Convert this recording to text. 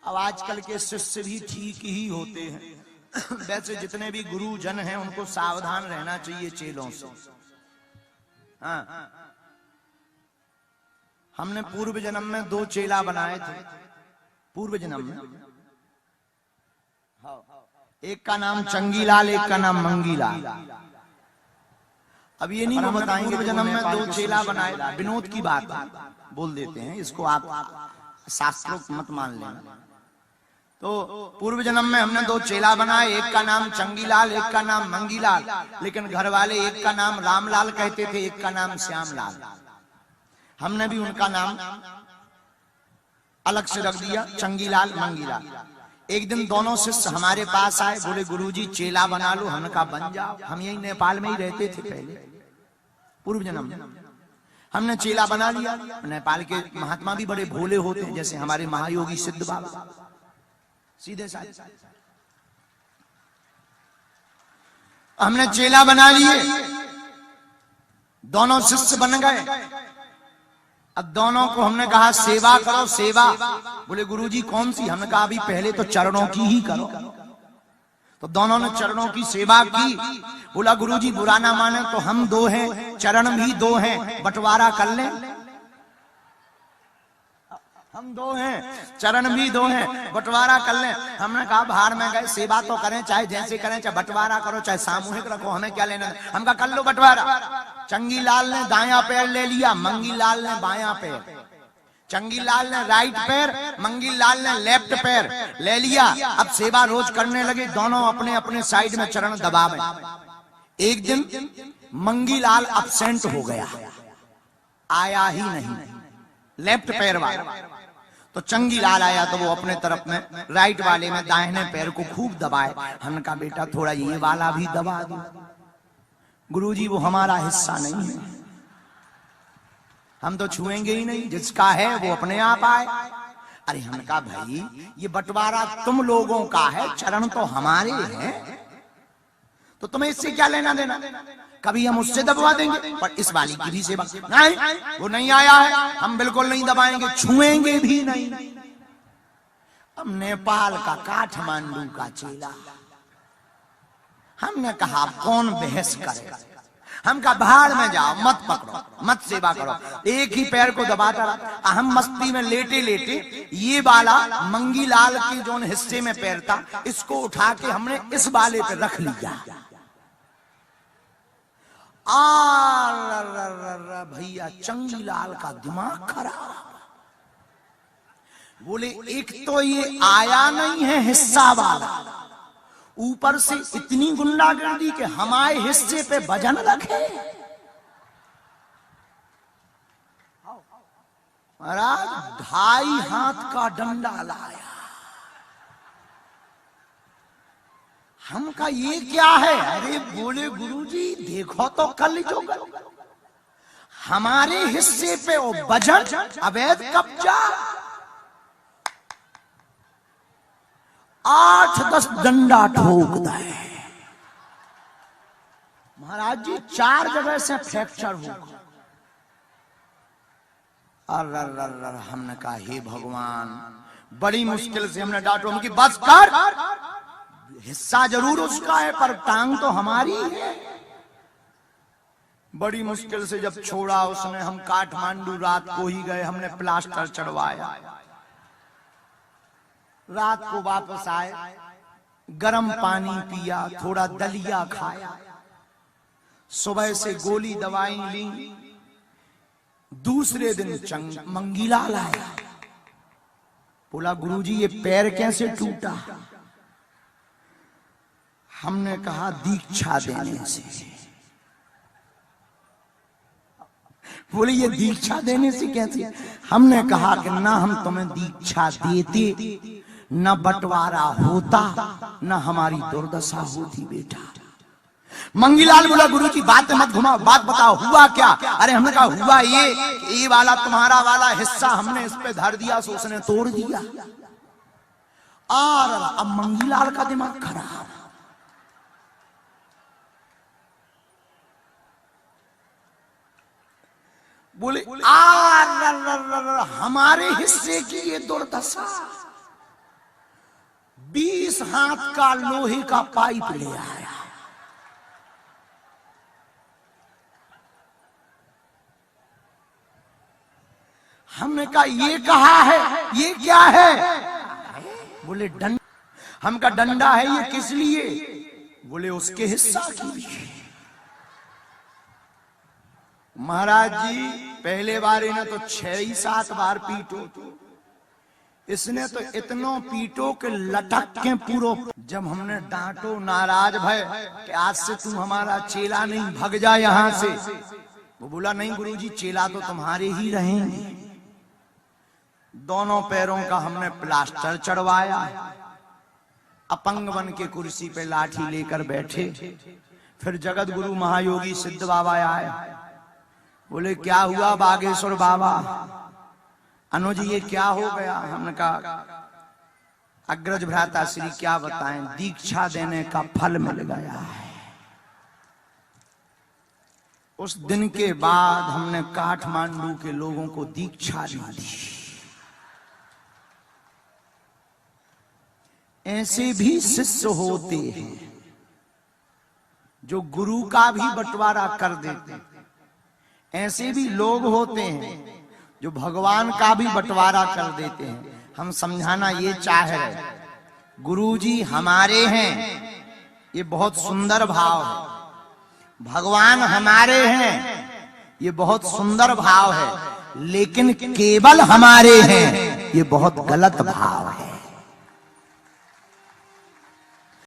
अब आजकल के शिष्य भी ठीक ही होते हैं। वैसे जितने भी गुरु जन हैं उनको सावधान रहना चाहिए चेलों से। हाँ, हमने पूर्व जन्म में 2 चेला बनाए थे। पूर्व जन्म में एक का नाम चंगीलाल, एक का नाम मंगीलाल। अब ये नहीं हम बताएंगे पूर्व जन्म में 2 चेला बनाए, विनोद की बात बोल देते हैं, इसको आप शास्त्रोक्त मत मान लेना। तो पूर्व जन्म में हमने 2 चेला बनाए, एक का नाम चंगीलाल, एक का नाम मंगीलाल। लेकिन घर वाले एक का नाम रामलाल कहते थे, एक का नाम श्यामलाल। हमने भी उनका नाम अलग से रख दिया, चंगीलाल मंगीलाल। एक दिन दोनों शिष्य हमारे पास आए, बोले गुरुजी चेला बना लो। हमने कहा बन जाओ, हम यही नेपाल में ही रहते थे पहले पूर्व जन्म में। हमने चेला बना लिया। नेपाल के महात्मा भी बड़े भोले होते हैं, जैसे हमारे महायोगी सिद्ध बाबा, सीधे साधे। हमने चेला बना लिए, दोनों शिष्य बन गए। अब दोनों को हमने कहा सेवा करो, सेवा। बोले गुरुजी कौन सी? हमने कहा अभी पहले तो चरणों की ही करो। तो दोनों ने चरणों की सेवा की। बोला गुरुजी बुरा ना माने तो हम 2 हैं, चरण भी 2 हैं, बंटवारा कर लें। हम 2 हैं, चरण भी 2 हैं, बंटवारा कर लें। हमने कहा बाहर में गए, सेवा तो करें, चाहे जैसे करें, चाहे बंटवारा करो, चाहे सामूहिक रखो, हमें क्या लेना। हम कहा कर लो बंटवारा। चंगीलाल ने दायां पैर ले लिया, मंगीलाल ने बायां पैर। चंगीलाल ने राइट पैर, मंगीलाल ने लेफ्ट पैर ले लिया। अब सेवा रोज करने लगे, दोनों अपने अपने साइड में चरण दबावे। एक दिन मंगीलाल अब्सेंट हो गया, आया ही नहीं, लेफ्ट पैर वाला। तो चंगीलाल आया तो वो अपने तरफ में राइट वाले में दाहिने पैर को खूब दबाए। हमने कहा बेटा थोड़ा ये वाला भी दबा दो। गुरुजी वो हमारा हिस्सा नहीं है, हम तो छुएंगे ही नहीं, जिसका है वो अपने आप आए। अरे हमने कहा भाई ये बंटवारा तुम लोगों का है, चरण तो हमारे हैं, तो तुम्हें इससे क्या लेना देना। कभी हम उससे दबवा देंगे, पर इस वाली की भी सेवा नहीं, वो नहीं आया है, हम बिल्कुल नहीं दबाएंगे, छुएंगे भी नहीं। अब नेपाल का काठमांडू का चेला, हमने कहा कौन बहस करे। हम कहा बाहर में जाओ, मत पकड़ो, मत सेवा करो, एक ही पैर को दबाता रहा। हम मस्ती में लेटे लेटे ये वाला मंगीलाल के जो हिस्से में पैर था, इसको उठा के हमने इस वाले पे रख लिया। भैया चंगीलाल का दिमाग खराब। बोले एक तो ये आया नहीं है हिस्सा वाला, ऊपर से इतनी गुंडागर्दी के हमारे हिस्से पे वजन रखे। महाराज 2.5 हाथ का डंडा लाया। हम का ये क्या है? अरे बोले गुरुजी देखो तो कल जो हमारे हिस्से पे वो वजन, अवैध कब्जा। 8-10 डंडा ठोक दे। महाराज जी 4 जगह से फ्रैक्चर होगा। अर हमने कहा हे भगवान, बड़ी मुश्किल से हमने डांटो, उनकी बस कर, हिस्सा जरूर उसका है पर टांग तो हमारी है। बड़ी मुश्किल से जब छोड़ा उसने, हम काठमांडू रात को ही गए, हमने प्लास्टर चढ़वाया। रात को वापस आए, गरम पानी पिया, थोड़ा दलिया खाया, सुबह से गोली दवाई ली। दूसरे दिन मंगीलाल आया, बोला गुरुजी ये पैर कैसे टूटा। हमने कहा दीक्षा देने से। बोले ये दीक्षा देने से कैसे। हमने कहा कि ना हम तुम्हें दीक्षा देते, न बंटवारा होता, न हमारी दुर्दशा होती बेटा। मंगीलाल बोला गुरुजी बात मत घुमाओ, बात बताओ हुआ क्या। अरे हमने कहा हुआ ये वाला तुम्हारा वाला हिस्सा हमने इस पे धर दिया, सो उसने तोड़ दिया। और अब मंगीलाल का दिमाग खराब। बोले हमारे हिस्से की ये दुर्दशा। 20 हाथ का लोहे का पाइप ले आया। हमने कहा ये कहा है, ये क्या है? बोले डंडा। हम का डंडा है ये किस लिए? बोले उसके हिस्सा के लिए। महाराज जी पहले बार इन्हें तो 6-7 बार पीटो, इसने तो इतनो पीटो के लटक के पूरो। जब हमने डांटो नाराज भय कि आज से तुम हमारा चेला नहीं, भाग जा यहां से। वो बोला नहीं गुरुजी, चेला तो तुम्हारे ही रहेंगे। दोनों पैरों का हमने प्लास्टर चढ़वाया, अपंग बन के कुर्सी पे लाठी लेकर बैठे। फिर जगत गुरु महायोगी सिद्ध बाबा आए। बोले क्या हुआ बागेश्वर बाबा? अनुज ये क्या हो गया? हमने कहा अग्रज भ्राता श्री क्या बताएं, दीक्षा देने का फल मिल गया है। उस दिन के बाद हमने काठमांडू के लोगों को दीक्षा दी। ऐसे भी शिष्य होते हैं जो गुरु का भी बंटवारा कर देते हैं। ऐसे भी लोग होते हैं जो भगवान का भी बंटवारा कर देते हैं। हम समझाना ये चाह रहे, गुरुजी हमारे हैं, ये बहुत सुंदर भाव है। भगवान हमारे हैं, ये बहुत सुंदर भाव है। लेकिन केवल हमारे हैं, ये बहुत गलत भाव है।